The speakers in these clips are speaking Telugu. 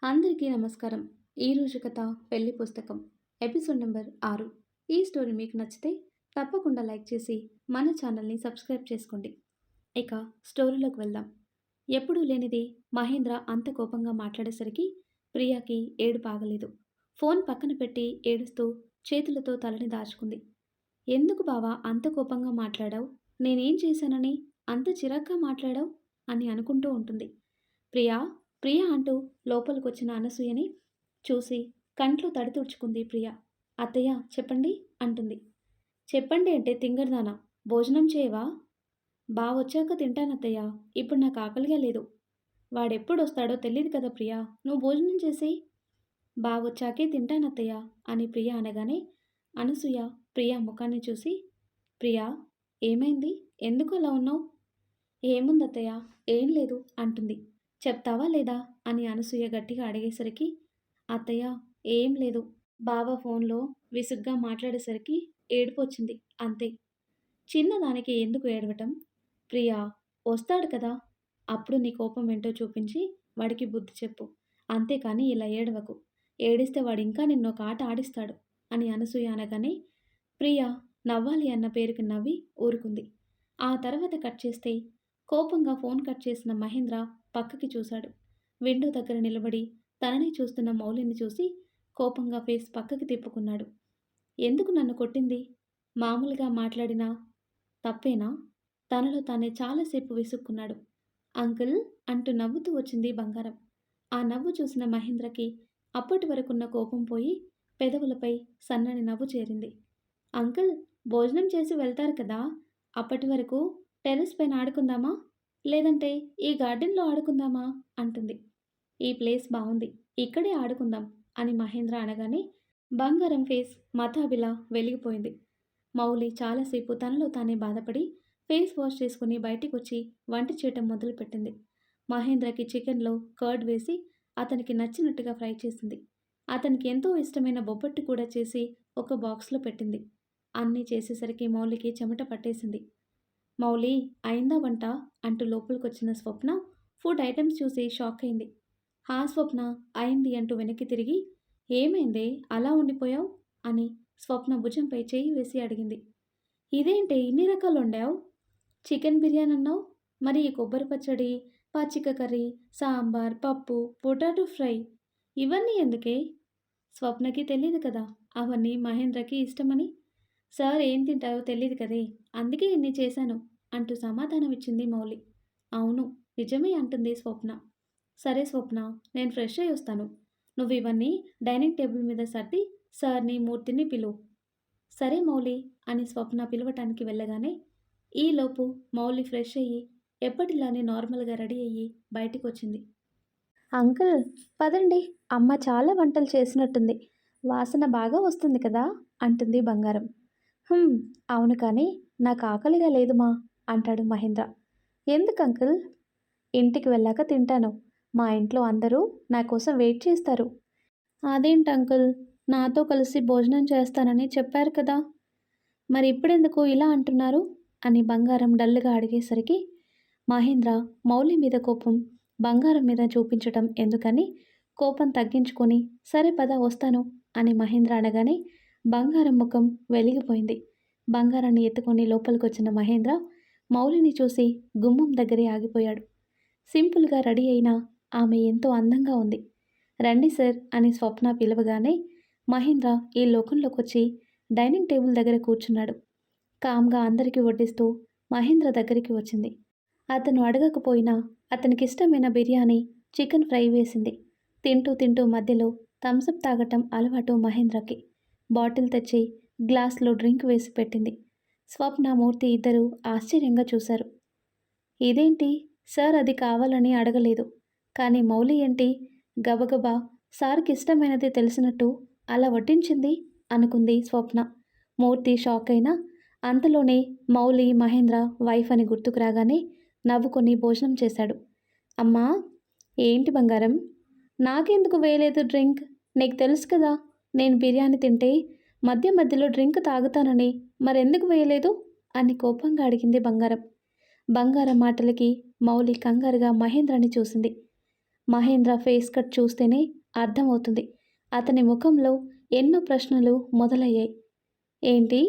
అందరికీ నమస్కారం. ఈరోజు కథ పెళ్లి పుస్తకం ఎపిసోడ్ నెంబర్ 6. ఈ స్టోరీ మీకు నచ్చితే తప్పకుండా లైక్ చేసి మన ఛానల్ని సబ్స్క్రైబ్ చేసుకోండి. ఇక స్టోరీలోకి వెళ్దాం. ఎప్పుడూ లేనిది మహేంద్ర అంత కోపంగా మాట్లాడేసరికి ప్రియాకి ఏడుపు ఆగలేదు. ఫోన్ పక్కన పెట్టి ఏడుస్తూ చేతులతో తలని దాచుకుంది. ఎందుకు బావా అంత కోపంగా మాట్లాడావు? నేనేం చేశానని అంత చిరాగ్గా మాట్లాడావు అని అనుకుంటూ ఉంటుంది. ప్రియా ప్రియా అంటూ లోపలికొచ్చిన అనసూయని చూసి కంట్లో తడి తుడుచుకుంది ప్రియ. అత్తయ్య చెప్పండి అంటుంది. చెప్పండి అంటే తింగరదానా, భోజనం చేయవా? బావొచ్చాక తింటానత్తయ్య, ఇప్పుడు నాకు ఆకలిగా లేదు. వాడెప్పుడొస్తాడో తెలియదు కదా ప్రియా, నువ్వు భోజనం చేసి. బావొచ్చాకే తింటానత్తయ్య అని ప్రియ అనగానే అనసూయ ప్రియ ముఖాన్ని చూసి, ప్రియా ఏమైంది, ఎందుకు అలా ఉన్నావు? ఏముందత్తయ్య, ఏం లేదు అంటుంది. చెప్తావా లేదా అని అనసూయ గట్టిగా అడిగేసరికి, అత్తయ్య ఏం లేదు, బావ ఫోన్లో విసుగ్గా మాట్లాడేసరికి ఏడుపొచ్చింది అంతే. చిన్నదానికి ఎందుకు ఏడవటం? ప్రియా వస్తాడు కదా, అప్పుడు నీ కోపం ఏంటో చూపించి వాడికి బుద్ధి చెప్పు, అంతేకాని ఇలా ఏడవకు. ఏడిస్తే వాడు ఇంకా నిన్నొక ఆట ఆడిస్తాడు అని అనసూయ అనగానే ప్రియ నవ్వాలి అన్న పేరుకి నవ్వి ఊరుకుంది. ఆ తర్వాత కట్ చేస్తే కోపంగా ఫోన్ కట్ చేసిన మహేంద్ర పక్కకి చూశాడు. విండో దగ్గర నిలబడి తనని చూస్తున్న మౌలిని చూసి కోపంగా ఫేస్ పక్కకి తిప్పుకున్నాడు. ఎందుకు నన్ను కొట్టింది? మామూలుగా మాట్లాడినా తప్పేనా? తనలో తానే చాలాసేపు విసుక్కున్నాడు. అంకుల్ అంటూ నవ్వుతూ వచ్చింది బంగారం. ఆ నవ్వు చూసిన మహేంద్రకి అప్పటి వరకున్న కోపం పోయి పెదవులపై సన్నని నవ్వు చేరింది. అంకుల్ భోజనం చేసి వెళ్తారు కదా, అప్పటి వరకు టెర్రస్ పైన ఆడుకుందామా, లేదంటే ఈ గార్డెన్లో ఆడుకుందామా అంటుంది. ఈ ప్లేస్ బాగుంది, ఇక్కడే ఆడుకుందాం అని మహేంద్ర అనగానే బంగారం ఫేస్ మతాబిలా వెలిగిపోయింది. మౌలి చాలాసేపు తనలో తానే బాధపడి ఫేస్ వాష్ చేసుకుని బయటికి వచ్చి వంట చేయటం మొదలుపెట్టింది. మహేంద్రకి చికెన్లో కర్డ్ వేసి అతనికి నచ్చినట్టుగా ఫ్రై చేసింది. అతనికి ఎంతో ఇష్టమైన బొబ్బట్టు కూడా చేసి ఒక బాక్స్లో పెట్టింది. అన్నీ చేసేసరికి మౌలికి చెమట పట్టేసింది. మౌలి అయిందా వంట అంటూ లోపలికొచ్చిన స్వప్న ఫుడ్ ఐటమ్స్ చూసి షాక్ అయింది. హా స్వప్న అయింది అంటూ వెనక్కి తిరిగి, ఏమైందే అలా ఉండిపోయావు అని స్వప్న భుజంపై చేయి వేసి అడిగింది. ఇదేంటి ఇన్ని రకాలు వండావు? చికెన్ బిర్యానీ అన్నావు, మరి ఈ కొబ్బరి పచ్చడి, పచ్చిక కర్రీ, సాంబార్, పప్పు, పొటాటో ఫ్రై ఇవన్నీ ఎందుకే? స్వప్నకి తెలియదు కదా అవన్నీ మహేంద్రకి ఇష్టమని. సార్ ఏం తింటారో తెలియదు కదే, అందుకే ఇన్ని చేశాను అంటూ సమాధానమిచ్చింది మౌలి. అవును నిజమే అంటుంది స్వప్న. సరే స్వప్న, నేను ఫ్రెష్ అయ్యి వస్తాను. నువ్వు ఇవన్నీ డైనింగ్ టేబుల్ మీద సర్ది సార్ని మూర్తిని పిలువు. సరే మౌలి అని స్వప్న పిలవటానికి వెళ్ళగానే ఈలోపు మౌలి ఫ్రెష్ అయ్యి ఎప్పటిలానే నార్మల్గా రెడీ అయ్యి బయటికి వచ్చింది. అంకుల్ పదండి, అమ్మ చాలా వంటలు చేసినట్టుంది, వాసన బాగా వస్తుంది కదా అంటుంది బంగారం. అవును కానీ నాకు ఆకలిగా లేదుమా అంటాడు మహేంద్ర. ఎందుకు అంకుల్? ఇంటికి వెళ్ళాక తింటాను, మా ఇంట్లో అందరూ నా కోసం వెయిట్ చేస్తారు. అదేంటి అంకుల్, నాతో కలిసి భోజనం చేస్తానని చెప్పారు కదా, మరి ఇప్పుడెందుకు ఇలా అంటున్నారు అని బంగారం డల్గా అడిగేసరికి మహేంద్ర మౌలి మీద కోపం బంగారం మీద చూపించటం ఎందుకని కోపం తగ్గించుకొని సరే పద వస్తాను అని మహేంద్ర అనగానే బంగారం ముఖం వెలిగిపోయింది. బంగారాన్ని ఎత్తుకొని లోపలికొచ్చిన మహేంద్ర మౌలిని చూసి గుమ్మం దగ్గరే ఆగిపోయాడు. సింపుల్గా రెడీ అయినా ఆమె ఎంతో అందంగా ఉంది. రండి సార్ అని స్వప్న పిలవగానే మహేంద్ర ఈ లోకంలోకి వచ్చి డైనింగ్ టేబుల్ దగ్గర కూర్చున్నాడు. కామ్గా అందరికీ వడ్డిస్తూ మహేంద్ర దగ్గరికి వచ్చింది. అతను అడగకపోయినా అతనికిష్టమైన బిర్యానీ, చికెన్ ఫ్రై వేసింది. తింటూ తింటూ మధ్యలో థమ్సప్ తాగటం అలవాటు మహేంద్రకి. బాటిల్ తెచ్చి గ్లాస్లో డ్రింక్ వేసి పెట్టింది. స్వప్న మూర్తి ఇద్దరూ ఆశ్చర్యంగా చూశారు. ఇదేంటి సార్ అది కావాలని అడగలేదు, కానీ మౌలి ఏంటి గబగబా సార్కి ఇష్టమైనది తెలిసినట్టు అలా వడ్డించింది అనుకుంది స్వప్న. మూర్తి షాక్ అయినా అంతలోనే మౌలి మహేంద్ర వైఫ్ అని గుర్తుకు రాగానే నవ్వుకొని భోజనం చేశాడు. అమ్మా ఏంటి బంగారం, నాకెందుకు వేయలేదు డ్రింక్? నీకు తెలుసు కదా నేను బిర్యానీ తింటే మధ్య మధ్యలో డ్రింక్ తాగుతానని, మరెందుకు వేయలేదు అని కోపంగా అడిగింది బంగారం. బంగారం మాటలకి మౌలి కంగారుగా మహేంద్రని చూసింది. మహేంద్ర ఫేస్ కట్ చూస్తేనే అర్థమవుతుంది. అతని ముఖంలో ఎన్నో ప్రశ్నలు మొదలయ్యాయి. ఏంటి?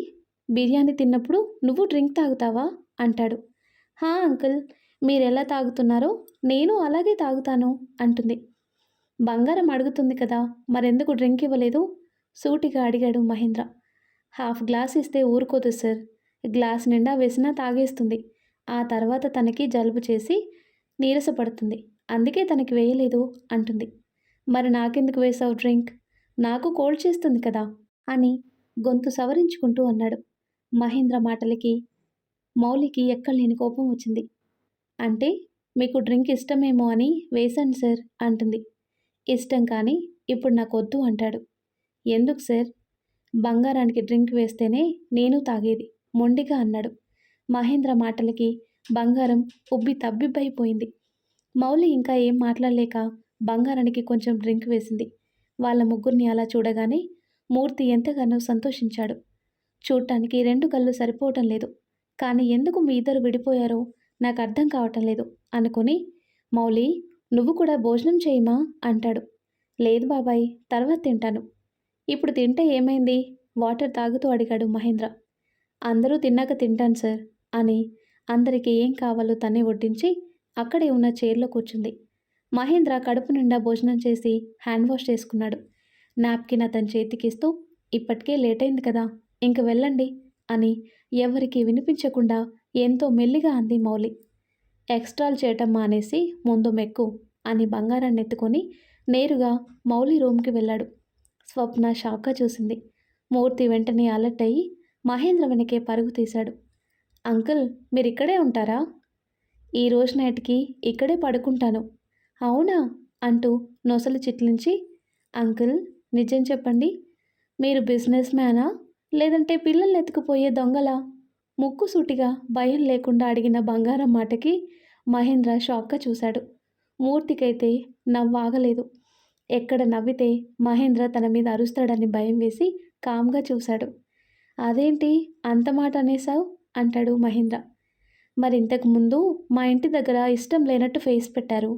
బిర్యానీ తిన్నప్పుడు నువ్వు డ్రింక్ తాగుతావా? అంటాడు. హా అంకుల్, మీరెలా తాగుతున్నారో నేను అలాగే తాగుతాను అంటుంది. బంగారం అడుగుతుంది కదా, మరెందుకు డ్రింక్ ఇవ్వలేదు? సూటిగా అడిగాడు మహేంద్ర. హాఫ్ గ్లాస్ ఇస్తే ఊరుకోదు సార్. గ్లాస్ నిండా వేసినా తాగేస్తుంది. ఆ తర్వాత తనకి జలుబు చేసి నీరసపడుతుంది. అందుకే తనకి వేయలేదు అంటుంది. మరి నాకెందుకు వేసావు డ్రింక్? నాకు కోల్డ్ చేస్తుంది కదా అని గొంతు సవరించుకుంటూ అన్నాడు. మహేంద్ర మాటలకి మౌలికి ఎక్కడలేని కోపం వచ్చింది. అంటే మీకు డ్రింక్ ఇష్టమేమో అని వేశాను సార్ అంటుంది. ఇష్టం కానీ ఇప్పుడు నాకొద్దు అంటాడు. ఎందుకు సార్? బంగారానికి డ్రింక్ వేస్తేనే నేను తాగేది మొండిగా అన్నాడు. మహేంద్ర మాటలకి బంగారం ఉబ్బి తబ్బిబ్బైపోయింది. మౌలి ఇంకా ఏం మాట్లాడలేక బంగారానికి కొంచెం డ్రింక్ వేసింది. వాళ్ళ ముగ్గురిని అలా చూడగానే మూర్తి ఎంతగానో సంతోషించాడు. చూడటానికి 2 కళ్ళు సరిపోవటం లేదు. కానీ ఎందుకు మీ ఇద్దరు విడిపోయారో నాకు అర్థం కావటం లేదు అనుకుని, మౌలి నువ్వు కూడా భోజనం చేయమా అంటాడు. లేదు బాబాయ్, తర్వాత తింటాను. ఇప్పుడు తింటే ఏమైంది? వాటర్ తాగుతూ అడిగాడు మహేంద్ర. అందరూ తిన్నాక తింటాను సార్ అని అందరికీ ఏం కావాలో తనే వడ్డించి అక్కడే ఉన్న చైర్లో కూర్చుంది. మహేంద్ర కడుపు నిండా భోజనం చేసి హ్యాండ్ వాష్ చేసుకున్నాడు. నాప్కిన్ అతని చేతికిస్తూ ఇప్పటికే లేట్ అయింది కదా, ఇంక వెళ్ళండి అని ఎవరికీ వినిపించకుండా ఎంతో మెల్లిగా అంది మౌలి. ఎక్స్ట్రాలు చేయటం మానేసి ముందు మెక్కు అని బంగారాన్ని ఎత్తుకొని నేరుగా మౌలి రూమ్కి వెళ్ళాడు. స్వప్న షాక్గా చూసింది. మూర్తి వెంటనే అలర్ట్ అయ్యి మహేంద్ర వెనకే పరుగు తీశాడు. అంకుల్, మీరిక్కడే ఉంటారా? ఈ రోజు నైట్కి ఇక్కడే పడుకుంటాను. అవునా అంటూ నొసలు చిట్లించి, అంకుల్ నిజం చెప్పండి, మీరు బిజినెస్ మ్యానా లేదంటే పిల్లల్ని ఎత్తుకుపోయే దొంగలా? ముక్కుసూటిగా భయం లేకుండా అడిగిన బంగారం మాటకి మహేంద్ర షాక్గా చూశాడు. మూర్తికైతే నవ్వాగలేదు. ఎక్కడ నవ్వితే మహేంద్ర తన మీద అరుస్తాడని భయం వేసి కామ్గా చూశాడు. అదేంటి అంత మాట అనేసావు అంటాడు మహేంద్ర. మరి ఇంతకు ముందు మా ఇంటి దగ్గర ఇష్టం లేనట్టు ఫేస్ పెట్టారు.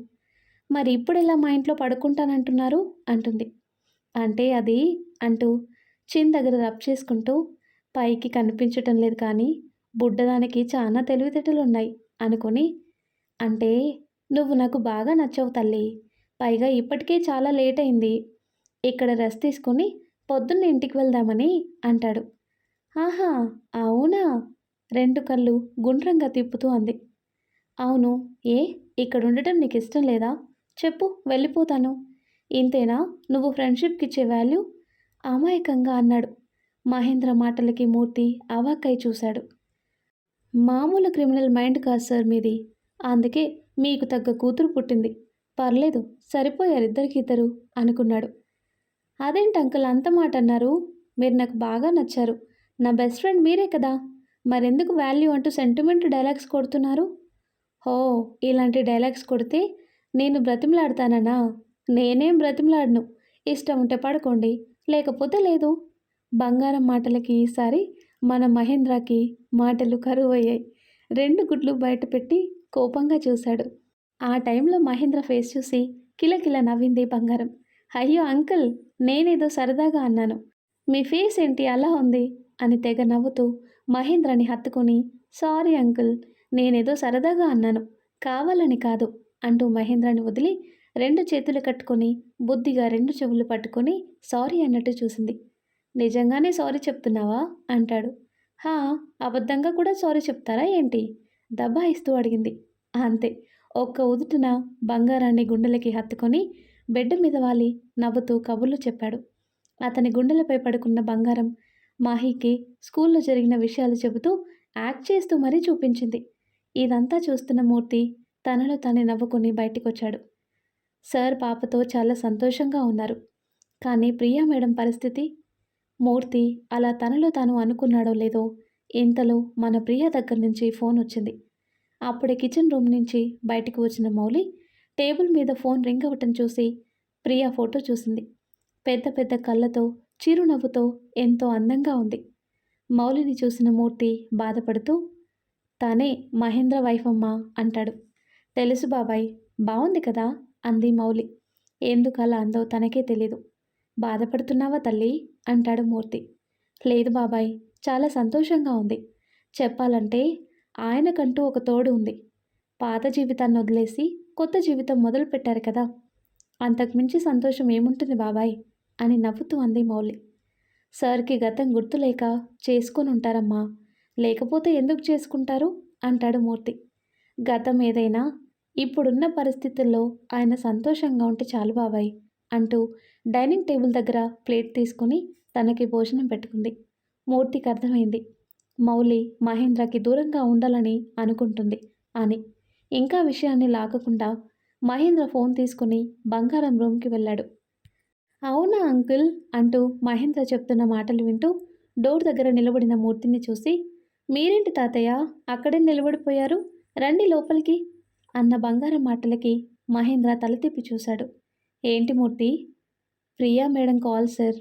మరి ఇప్పుడెలా మా ఇంట్లో పడుకుంటానంటున్నారు అంటుంది. అంటే అది అంటూ చిన్ దగ్గర రబ్ చేసుకుంటూ, పైకి కనిపించటం లేదు కానీ బుడ్డదానికి చాలా తెలివితేటలున్నాయి అనుకొని, అంటే నువ్వు నాకు బాగా నచ్చావు తల్లి. పైగా ఇప్పటికే చాలా లేట్ అయింది. ఇక్కడ రెస్ట్ తీసుకొని పొద్దున్న ఇంటికి వెళ్దామని అంటాడు. ఆహా, అవునా? 2 కళ్ళు గుండ్రంగా తిప్పుతూ అంది. అవును. ఏ ఇక్కడ ఉండటం నీకు ఇష్టం లేదా? చెప్పు, వెళ్ళిపోతాను. ఇంతేనా నువ్వు ఫ్రెండ్షిప్కి ఇచ్చే వాల్యూ? అమాయకంగా అన్నాడు. మహేంద్ర మాటలకి మూర్తి అవాక్కై చూశాడు. మామూలు క్రిమినల్ మైండ్ కాదు సార్ మీది. అందుకే మీకు తగ్గ కూతురు పుట్టింది. పర్లేదు, సరిపోయారు ఇద్దరికిద్దరు అనుకున్నాడు. అదేంటి అంకుల్ అంత మాట అన్నారు? మీరు నాకు బాగా నచ్చారు. నా బెస్ట్ ఫ్రెండ్ మీరే కదా, మరెందుకు వాల్యూ అంటూ సెంటిమెంట్ డైలాగ్స్ కొడుతున్నారు? హో, ఇలాంటి డైలాగ్స్ కొడితే నేను బ్రతిమలాడతానన్నా? నేనేం బ్రతిమలాడను. ఇష్టం ఉంటే పడుకోండి, లేకపోతే లేదు. బంగారం మాటలకి ఈసారి మన మహేంద్రకి మాటలు కరువయ్యాయి. 2 గుడ్లు బయటపెట్టి కోపంగా చూశాడు. ఆ టైంలో మహేంద్ర ఫేస్ చూసి కిలకిల నవ్వింది బంగారం. అయ్యో అంకుల్, నేనేదో సరదాగా అన్నాను. మీ ఫేస్ ఏంటి అలా ఉంది అని తెగ నవ్వుతూ మహేంద్రని హత్తుకొని, సారీ అంకుల్, నేనేదో సరదాగా అన్నాను, కావాలని కాదు అంటూ మహేంద్రని వదిలి 2 చేతులు కట్టుకొని బుద్ధిగా 2 చెవులు పట్టుకొని సారీ అన్నట్టు చూసింది. నిజంగానే సారీ చెప్తున్నావా అంటాడు. హా, అబద్ధంగా కూడా సారీ చెప్తారా ఏంటి? దబాయిస్తూ అడిగింది. అంతే, ఒక్క ఉదుటున బంగారాన్ని గుండెలకి హత్తుకొని బెడ్ మీద వాలి నవ్వుతూ కబుర్లు చెప్పాడు. అతని గుండెలపై పడుకున్న బంగారం మాహీకి స్కూల్లో జరిగిన విషయాలు చెబుతూ యాక్ట్ చేస్తూ మరీ చూపించింది. ఇదంతా చూస్తున్న మూర్తి తనలో తానే నవ్వుకొని బయటికొచ్చాడు. సార్ పాపతో చాలా సంతోషంగా ఉన్నారు. కానీ ప్రియా మేడం పరిస్థితి? మూర్తి అలా తనలో తాను అనుకున్నాడో లేదో ఇంతలో మన ప్రియ దగ్గర నుంచి ఫోన్ వచ్చింది. అప్పుడే కిచెన్ రూమ్ నుంచి బయటికి వచ్చిన మౌలి టేబుల్ మీద ఫోన్ రింగ్ అవ్వటం చూసి ప్రియా ఫోటో చూసింది. పెద్ద పెద్ద కళ్ళతో చిరునవ్వుతో ఎంతో అందంగా ఉంది. మౌలిని చూసిన మూర్తి బాధపడుతూ, తానే మహేంద్ర వైఫ్ అమ్మా అంటాడు. తెలుసు బాబాయ్, బాగుంది కదా అంది మౌలి. ఎందుకలా అందో తనకే తెలీదు. బాధపడుతున్నావా తల్లి? అంటాడు మూర్తి. లేదు బాబాయ్, చాలా సంతోషంగా ఉంది. చెప్పాలంటే ఆయనకంటూ ఒక తోడు ఉంది. పాత జీవితాన్ని వదిలేసి కొత్త జీవితం మొదలుపెట్టారు కదా! అంతకుమించి సంతోషం ఏముంటుంది బాబాయ్ అని నవ్వుతూ అంది మౌలి. సార్‌కి గతం గుర్తులేక చేసుకొనుంటారమ్మా. లేకపోతే ఎందుకు చేసుకుంటారు? అంటాడు మూర్తి. గతం ఏదైనా ఇప్పుడున్న పరిస్థితుల్లో ఆయన సంతోషంగా ఉంటే చాలు బాబాయ్ అంటూ డైనింగ్ టేబుల్ దగ్గర ప్లేట్ తీసుకుని తనకి భోజనం పెట్టుకుంది. మూర్తికి అర్థమైంది మౌలి మహేంద్రకి దూరంగా ఉండాలని అనుకుంటుంది అని. ఇంకా విషయాన్ని లాగకుండా మహేంద్ర ఫోన్ తీసుకుని బంగారం రూమ్‌కి వెళ్ళాడు. అవునా అంకుల్ అంటూ మహేంద్ర చెప్తున్న మాటలు వింటూ డోర్ దగ్గర నిలబడిన మూర్తిని చూసి, మీరేంటి తాతయ్య అక్కడే నిలబడిపోయారు, రండి లోపలికి అన్న బంగారం మాటలకి మహేంద్ర తల తిప్పి చూశాడు. ఏంటి Murthy? Priya madam call sir.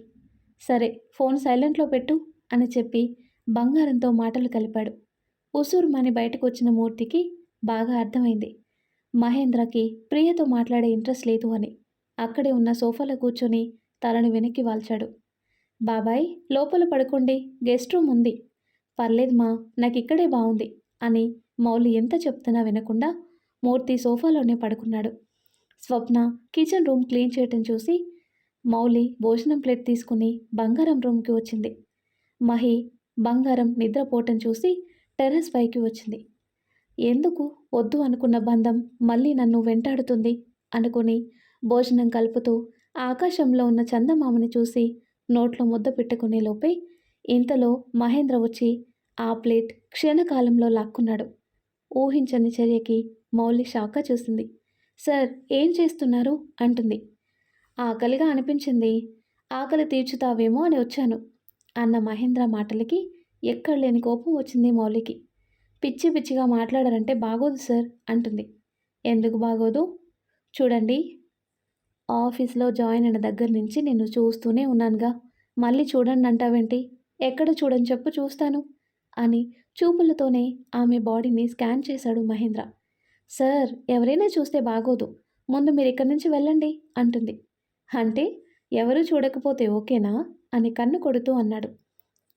సరే ఫోన్ సైలెంట్లో పెట్టు అని చెప్పి బంగారంతో మాటలు కలిపాడు. ఉసూరుమని బయటకు వచ్చిన మూర్తికి బాగా అర్థమైంది మహేంద్రకి ప్రియతో మాట్లాడే ఇంట్రెస్ట్ లేదు అని. అక్కడే ఉన్న సోఫాలో కూర్చొని తలని వెనక్కి వాల్చాడు. బాబాయ్ లోపల పడుకోండి, గెస్ట్ రూమ్ ఉంది. పర్లేదు మా, నాకు ఇక్కడే బాగుంది అని మౌలి ఎంత చెప్తున్నా వినకుండా మూర్తి సోఫాలోనే పడుకున్నాడు. స్వప్న కిచెన్ రూమ్ క్లీన్ చేయటం చూసి మౌలి భోజనం ప్లేట్ తీసుకుని బంగారం రూమ్కి వచ్చింది. మహి బంగారం నిద్రపోవటం చూసి టెర్రస్ పైకి వచ్చింది. ఎందుకు వద్దు అనుకున్న బంధం మళ్ళీ నన్ను వెంటాడుతుంది అనుకుని భోజనం కలుపుతూ ఆకాశంలో ఉన్న చందమామని చూసి నోట్లో ముద్ద పెట్టుకునే లోపే ఇంతలో మహేంద్ర వచ్చి ఆ ప్లేట్ క్షణకాలంలో లాక్కున్నాడు. ఊహించని చర్యకి మౌలి షాక్గా చూసింది. సార్ ఏం చేస్తున్నారు అంటుంది. ఆకలిగా అనిపించింది, ఆకలి తీర్చుతావేమో అని వచ్చాను అన్న మహేంద్ర మాటలకి ఎక్కడలేని కోపం వచ్చింది మౌలికి. పిచ్చి పిచ్చిగా మాట్లాడారంటే బాగోదు సార్ అంటుంది. ఎందుకు బాగోదు? చూడండి, ఆఫీస్లో జాయిన్ అయిన దగ్గర నుంచి నిన్ను చూస్తూనే ఉన్నానుగా, మళ్ళీ చూడండి అంటావేంటి? ఎక్కడ చూడని చెప్పు చూస్తాను అని చూపులతోనే ఆమె బాడీని స్కాన్ చేశాడు మహేంద్ర. సార్ ఎవరైనా చూస్తే బాగోదు, ముందు మీరు ఇక్కడి నుంచి వెళ్ళండి అంటుంది. అంటే ఎవరూ చూడకపోతే ఓకేనా అని కన్ను కొడుతూ అన్నాడు.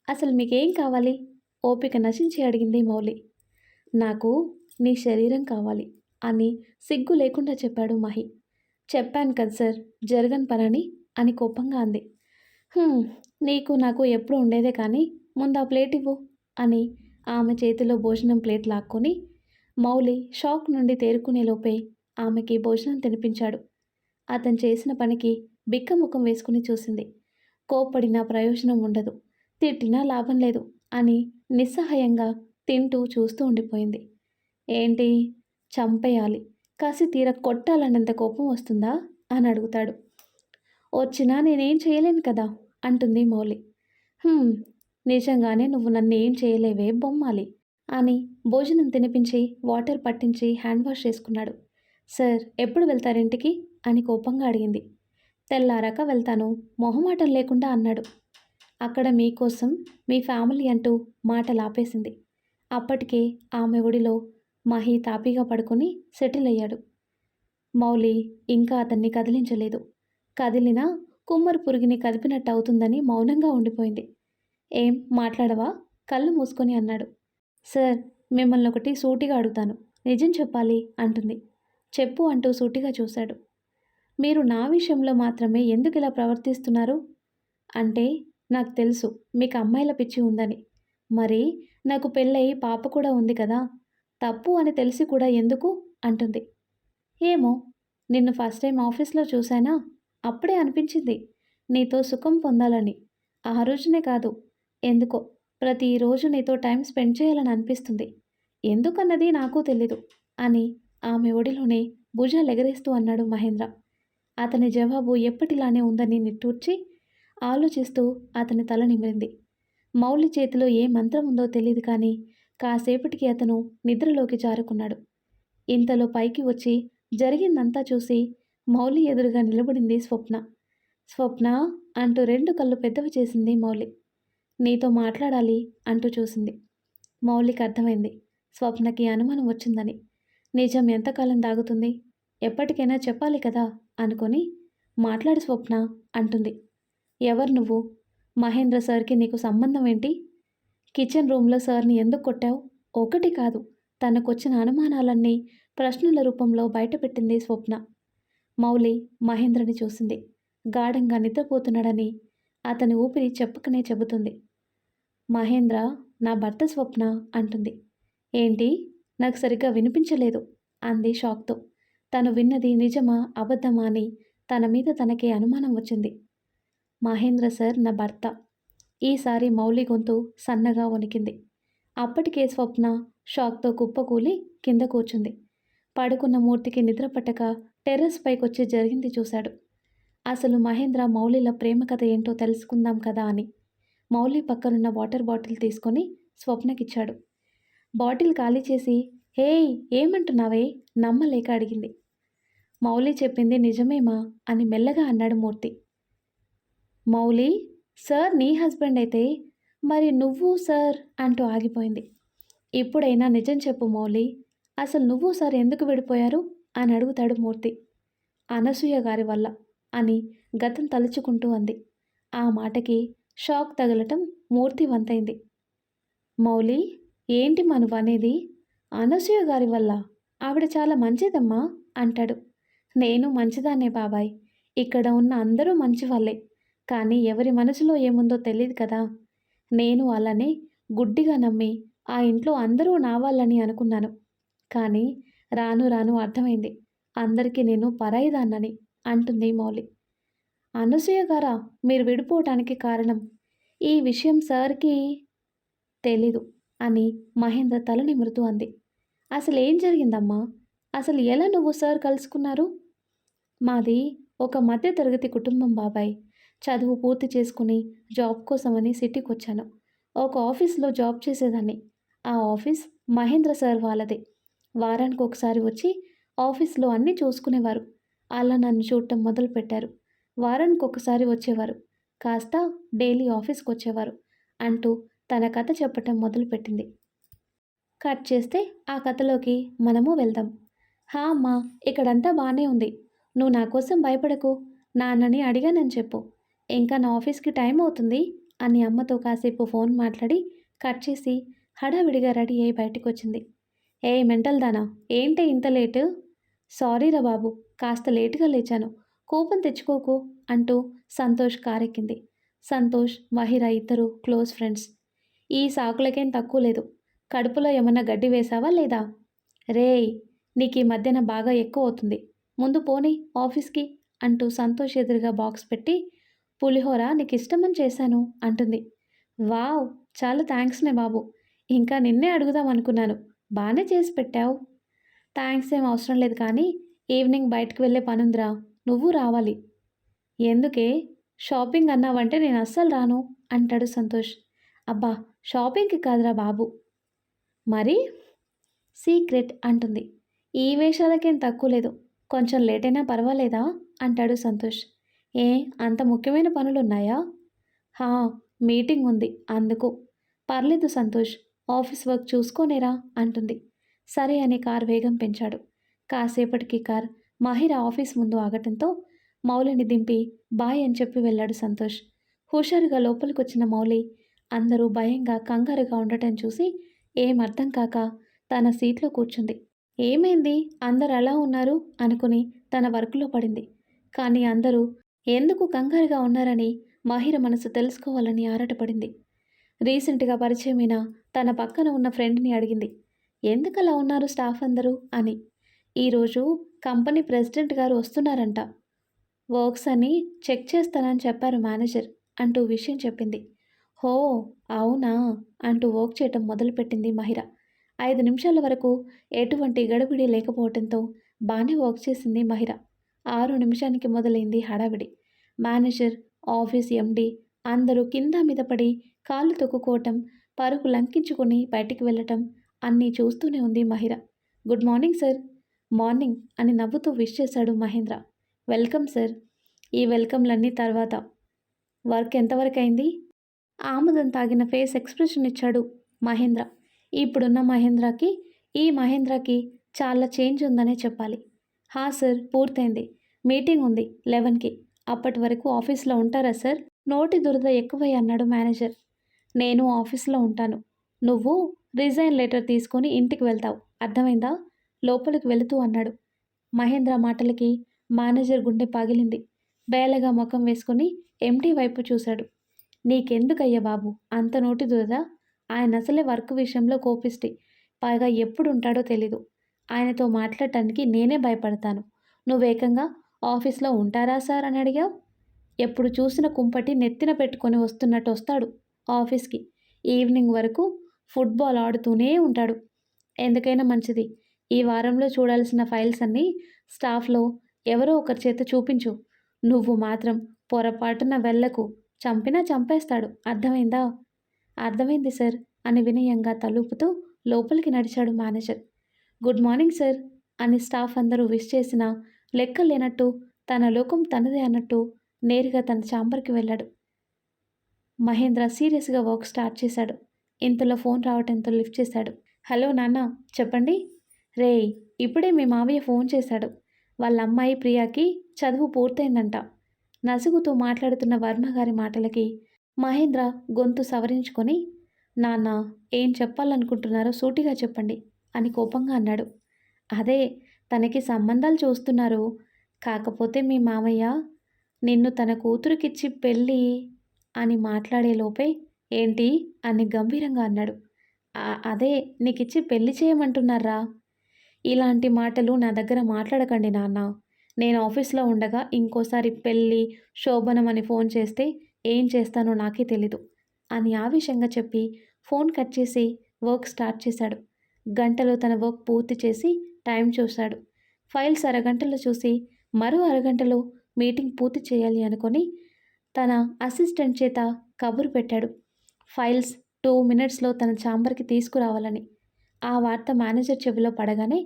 అసలు మీకేం కావాలి? ఓపిక నశించి అడిగింది మౌలి. నాకు నీ శరీరం కావాలి అని సిగ్గు లేకుండా చెప్పాడు మహి. చెప్పాను కదా సార్, జరగని పనని అని కోపంగా అంది. నీకు నాకు ఎప్పుడు ఉండేదే కానీ ముందు ఆ ప్లేట్ ఇవ్వు అని ఆమె చేతిలో భోజనం ప్లేట్ లాక్కొని మౌలి షాక్ నుండి తేరుకునే లోపే ఆమెకి భోజనం తినిపించాడు. అతను చేసిన పనికి బిక్కముఖం వేసుకుని చూసింది. కోప్పడినా ప్రయోజనం ఉండదు, తిట్టినా లాభం లేదు అని నిస్సహాయంగా తింటూ చూస్తూ ఉండిపోయింది. ఏంటి, చంపేయాలి, కసి తీర కొట్టాలన్నంత కోపం వస్తుందా అని అడుగుతాడు. వచ్చినా నేనేం చేయలేను కదా అంటుంది మౌలి. నిజంగానే నువ్వు నన్ను ఏం చేయలేవే బొమ్మాలి అని భోజనం తినిపించి వాటర్ పట్టించి హ్యాండ్ వాష్ చేసుకున్నాడు. సార్ ఎప్పుడు వెళ్తారింటికి అని కోపంగా అడిగింది. తెల్లారాక వెళ్తాను మొహమాటం లేకుండా అన్నాడు. అక్కడ మీకోసం మీ ఫ్యామిలీ అంటూ మాటలు ఆపేసింది. అప్పటికే ఆమె ఒడిలో మహి తాపీగా పడుకొని సెటిల్ అయ్యాడు. మౌలి ఇంకా అతన్ని కదిలించలేదు. కదిలినా కుమ్మరి పురుగుని కదిపినట్టు అవుతుందని మౌనంగా ఉండిపోయింది. ఏం మాట్లాడవా? కళ్ళు మూసుకొని అన్నాడు. సార్ మిమ్మల్ని ఒకటి సూటిగా అడుగుతాను, నిజం చెప్పాలి అంటుంది. చెప్పు అంటూ సూటిగా చూశాడు. మీరు నా విషయంలో మాత్రమే ఎందుకు ఇలా ప్రవర్తిస్తున్నారు? అంటే నాకు తెలుసు మీకు అమ్మాయిల పిచ్చి ఉందని. మరి నాకు పెళ్ళయి పాప కూడా ఉంది కదా, తప్పు అని తెలిసి కూడా ఎందుకు అంటుంది. ఏమో, నిన్ను ఫస్ట్ టైం ఆఫీస్లో చూశానా, అప్పుడే అనిపించింది నీతో సుఖం పొందాలని. ఆ రోజునే కాదు, ఎందుకో ప్రతిరోజు నీతో టైం స్పెండ్ చేయాలని అనిపిస్తుంది. ఎందుకన్నది నాకు తెలీదు అని ఆమె ఒడిలోనే భుజాలు ఎగరేస్తూ అన్నాడు మహేంద్ర. అతని జవాబు ఎప్పటిలానే ఉందని నిట్టూర్చి ఆలోచిస్తూ అతని తల నిమిరింది. మౌలి చేతిలో ఏ మంత్రం ఉందో తెలియదు కానీ కాసేపటికి అతను నిద్రలోకి జారుకున్నాడు. ఇంతలో పైకి వచ్చి జరిగిందంతా చూసి మౌలి ఎదురుగా నిలబడింది స్వప్న. స్వప్న అంటూ 2 కళ్ళు పెద్దవి చేసింది మౌలి. నీతో మాట్లాడాలి అంటూ చూసింది. మౌలికి అర్థమైంది స్వప్నకి అనుమానం వచ్చిందని. నిజం ఎంతకాలం దాగుతుంది? ఎప్పటికైనా చెప్పాలి కదా అనుకొని, మాట్లాడు స్వప్న అంటుంది. ఎవరు నువ్వు? మహేంద్ర సార్‌కి నీకు సంబంధం ఏంటి? కిచెన్ రూమ్‌లో సార్‌ని ఎందుకు కొట్టావు? ఒకటి కాదు, తనకొచ్చిన అనుమానాలన్నీ ప్రశ్నల రూపంలో బయటపెట్టింది స్వప్న. మౌలి మహేంద్రని చూసింది. గాఢంగా నిద్రపోతున్నాడని అతని ఊపిరి చెప్పకనే చెబుతుంది. మహేంద్ర నా భర్త స్వప్న అంటుంది. ఏంటి? నాకు సరిగ్గా వినిపించలేదు అంది షాక్తో. తను విన్నది నిజమా అబద్ధమా అని తన మీద తనకే అనుమానం వచ్చింది. మహేంద్ర సార్ నా భర్త. ఈసారి మౌలి గొంతు సన్నగా వణికింది. అప్పటికే స్వప్న షాక్తో కుప్పకూలి కింద కూర్చుంది. పడుకున్న మూర్తికి నిద్ర పట్టక టెర్రస్ పైకొచ్చి జరిగింది చూశాడు. అసలు మహేంద్ర మౌలిల ప్రేమ కథ ఏంటో తెలుసుకుందాం కదా అని మౌలి పక్కనున్న వాటర్ బాటిల్ తీసుకొని స్వప్నకిచ్చాడు. బాటిల్ ఖాళీ చేసి హేయ్ ఏమంటున్నావే నమ్మలేక అడిగింది. మౌలి చెప్పింది నిజమేమా అని మెల్లగా అన్నాడు మూర్తి. మౌలి సార్ నీ హస్బెండ్ అయితే మరి నువ్వు సార్ అంటూ ఆగిపోయింది. ఇప్పుడైనా నిజం చెప్పు మౌలి, అసలు నువ్వు సార్ ఎందుకు విడిపోయారు అని అడుగుతాడు మూర్తి. అనసూయ గారి వల్ల అని గతం తలుచుకుంటూ అంది. ఆ మాటకి షాక్ తగలటం మూర్తి వంతైంది. మౌలి ఏంటి నువ్వు అనేది? అనసూయ గారి వల్ల? ఆవిడ చాలా మంచిదమ్మా అంటాడు. నేను మంచిదాన్నే బాబాయ్, ఇక్కడ ఉన్న అందరూ మంచివాళ్ళే, కానీ ఎవరి మనసులో ఏముందో తెలియదు కదా. నేను అలానే గుడ్డిగా నమ్మి ఆ ఇంట్లో అందరూ నా వాళ్ళని అనుకున్నాను. కానీ రాను రాను అర్థమైంది అందరికీ నేను పరాయిదాన్నని అంటుంది మౌలి. అనసూయ గారా మీరు విడిపోవటానికి కారణం? ఈ విషయం సార్కి తెలీదు అని మహేంద్ర తల నిమురుతూ అంది. అసలు ఏం జరిగిందమ్మా? అసలు ఎలా నువ్వు సార్ కలుసుకున్నారు? మాది ఒక మధ్యతరగతి కుటుంబం బాబాయ్. చదువు పూర్తి చేసుకుని జాబ్ కోసమని సిటీకి వచ్చాను. ఒక ఆఫీస్లో జాబ్ చేసేదాన్ని. ఆ ఆఫీస్ మహేంద్ర సార్ వాళ్ళదే. వారానికి ఒకసారి వచ్చి ఆఫీస్లో అన్నీ చూసుకునేవారు. అలా నన్ను చూడటం మొదలుపెట్టారు. వారానికి ఒకసారి వచ్చేవారు, కాస్త డైలీ ఆఫీస్కి వచ్చేవారు అంటూ తన కథ చెప్పటం మొదలుపెట్టింది. కట్ చేస్తే ఆ కథలోకి మనము వెళ్దాం. హా అమ్మా, ఇక్కడంతా బాగానే ఉంది. నువ్వు నా కోసం భయపడకు, నాన్నని అడిగానని చెప్పు. ఇంకా నా ఆఫీస్కి టైం అవుతుంది అని అమ్మతో కాసేపు ఫోన్ మాట్లాడి కట్ చేసి హడావిడిగా రెడీ అయి బయటకు వచ్చింది. ఏ మెంటల్ దానా, ఏంటి ఇంత లేటు? సారీరా బాబు, కాస్త లేటుగా లేచాను, కోపం తెచ్చుకోకు అంటూ సంతోష్ కారెక్కింది. సంతోష్ మహిరా ఇద్దరు క్లోజ్ ఫ్రెండ్స్. ఈ సాకులకేం తక్కువ లేదు. కడుపులో ఏమన్నా గడ్డి వేశావా లేదా? రేయ్, నీకు ఈ మధ్యన బాగా ఎక్కువ అవుతుంది, ముందు పోనీ ఆఫీస్కి అంటూ సంతోష్ ఎదురుగా బాక్స్ పెట్టి పులిహోర నీకు ఇష్టమని చేశాను అంటుంది. వావ్, చాలా థ్యాంక్స్నే బాబు, ఇంకా నిన్నే అడుగుదాం అనుకున్నాను, బాగానే చేసి పెట్టావు. థ్యాంక్స్ ఏం అవసరం లేదు, కానీ ఈవినింగ్ బయటకు వెళ్ళే పనుందిరా, నువ్వు రావాలి. ఎందుకే? షాపింగ్ అన్నావంటే నేను అస్సలు రాను అంటాడు సంతోష్. అబ్బా, షాపింగ్కి కాదురా బాబు. మరి? సీక్రెట్ అంటుంది. ఈ వేషాలకేం తక్కువ లేదు, కొంచెం లేట్ అయినా పర్వాలేదా అంటాడు సంతోష్. ఏ అంత ముఖ్యమైన పనులున్నాయా? హా, మీటింగ్ ఉంది అందుకు. పర్లేదు సంతోష్, ఆఫీస్ వర్క్ చూసుకోనేరా అంటుంది. సరే అని కార్ వేగం పెంచాడు. కాసేపటికి కార్ మాహిరా ఆఫీస్ ముందు ఆగటంతో మౌలిని దింపి బాయ్ అని చెప్పి వెళ్ళాడు సంతోష్. హుషారుగా లోపలికొచ్చిన మౌలి అందరూ భయంగా కంగారుగా ఉండటం చూసి ఏం అర్థం కాక తన సీట్లో కూర్చుంది. ఏమైంది అందరు అలా ఉన్నారు అనుకుని తన వర్క్లో పడింది. కానీ అందరూ ఎందుకు కంగారుగా ఉన్నారని మాహిర మనసు తెలుసుకోవాలని ఆరాటపడింది. రీసెంట్గా పరిచయమైన తన పక్కన ఉన్న ఫ్రెండ్ని అడిగింది, ఎందుకు అలా ఉన్నారు స్టాఫ్ అందరూ అని. ఈరోజు కంపెనీ ప్రెసిడెంట్ గారు వస్తున్నారంట, వర్క్స్ అని చెక్ చేస్తానని చెప్పారు మేనేజర్ అంటూ విషయం చెప్పింది. హో అవునా అంటూ వర్క్ చేయటం మొదలుపెట్టింది మహిర. 5 నిమిషాల వరకు ఎటువంటి గడబిడి లేకపోవడంతో బాగానే వర్క్ చేసింది మహిర. 6 నిమిషానికి మొదలైంది హడావిడి. మేనేజర్, ఆఫీస్ ఎండి అందరూ కింద మీద పడి కాళ్ళు తొక్కుకోవటం, పరుగు లంకించుకొని బయటికి వెళ్ళటం అన్నీ చూస్తూనే ఉంది Mahira. Good morning sir. Morning అని నవ్వుతూ విష్ చేశాడు మహేంద్ర. Welcome sir. ఈ వెల్కమ్లన్నీ తర్వాత. వర్క్ ఎంతవరకు అయింది? ఆముదం తాగిన ఫేస్ ఎక్స్ప్రెషన్ ఇచ్చాడు మహేంద్ర. ఇప్పుడున్న మహేంద్రకి ఈ మహేంద్రకి చాలా చేంజ్ ఉందనే చెప్పాలి. హా సార్, పూర్తయింది. మీటింగ్ ఉంది 11కి. అప్పటి వరకు ఆఫీస్లో ఉంటారా సార్? నోటి దురద ఎక్కువై అన్నాడు మేనేజర్. నేను ఆఫీస్లో ఉంటాను. నువ్వు రిజైన్ లెటర్ తీసుకొని ఇంటికి వెళ్తావు. అర్థమైందా? లోపలికి వెళుతూ అన్నాడు. మహేంద్ర మాటలకి మేనేజర్ గుండె పగిలింది. బేలగా ముఖం వేసుకుని ఎండీ వైపు చూశాడు. నీకెందుకయ్యా బాబు అంత నోటి దురద? ఆయన అసలే వర్క్ విషయంలో కోపిష్టి. పైగా ఎప్పుడుంటాడో తెలీదు. ఆయనతో మాట్లాడటానికి నేనే భయపడతాను. నువ్వేకంగా ఆఫీస్లో ఉంటారా సార్ అని అడిగావు. ఎప్పుడు చూసిన కుంపటి నెత్తిన పెట్టుకొని వస్తున్నట్టు వస్తాడు ఆఫీస్కి. ఈవినింగ్ వరకు ఫుట్బాల్ ఆడుతూనే ఉంటాడు. ఎందుకైనా మంచిది ఈ వారంలో చూడాల్సిన ఫైల్స్ అన్నీ స్టాఫ్లో ఎవరో ఒకరి చేత చూపించు. నువ్వు మాత్రం పొరపాటున వెళ్ళకు. చంపినా చంపేస్తాడు. అర్థమైందా? అర్థమైంది సార్ అని వినయంగా తలూపుతూ లోపలికి నడిచాడు మేనేజర్. గుడ్ మార్నింగ్ సార్ అని స్టాఫ్ అందరూ విష్ చేసినా లెక్క లేనట్టు తన లోకం తనదే అన్నట్టు నేరుగా తన ఛాంబర్కి వెళ్ళాడు. మహేంద్ర సీరియస్గా వర్క్ స్టార్ట్ చేశాడు. ఇంతలో ఫోన్ రావడంతో లిఫ్ట్ చేశాడు. హలో నాన్న, చెప్పండి. రేయ్, ఇప్పుడే మీ మావయ్య ఫోన్ చేశాడు. వాళ్ళ అమ్మాయి ప్రియాకి చదువు పూర్తయిందంట. నసుగుతూ మాట్లాడుతున్న వర్మగారి మాటలకి మహేంద్ర గొంతు సవరించుకొని, నాన్న, ఏం చెప్పాలనుకుంటున్నారో సూటిగా చెప్పండి అని కోపంగా అన్నాడు. అదే, తనకి సంబంధాలు చూస్తున్నారు. కాకపోతే మీ మామయ్య నిన్ను తన కూతురికిచ్చి పెళ్ళి అని మాట్లాడేలోపే ఏంటి అని గంభీరంగా అన్నాడు. అదే, నీకిచ్చి పెళ్లి చేయమంటున్నారా? ఇలాంటి మాటలు నా దగ్గర మాట్లాడకండి నాన్న. నేను ఆఫీస్లో ఉండగా ఇంకోసారి పెళ్ళి శోభనం అని ఫోన్ చేస్తే ఏం చేస్తానో నాకే తెలీదు అని ఆవేశంగా చెప్పి ఫోన్ కట్ చేసి వర్క్ స్టార్ట్ చేశాడు. గంటలో తన వర్క్ పూర్తి చేసి టైం చూశాడు. ఫైల్స్ అరగంటలో చూసి మరో అరగంటలో మీటింగ్ పూర్తి చేయాలి అనుకొని తన అసిస్టెంట్ చేత కబురు పెట్టాడు. ఫైల్స్ 2 మినిట్స్లో తన ఛాంబర్కి తీసుకురావాలని. ఆ వార్త మేనేజర్ చెవిలో పడగానే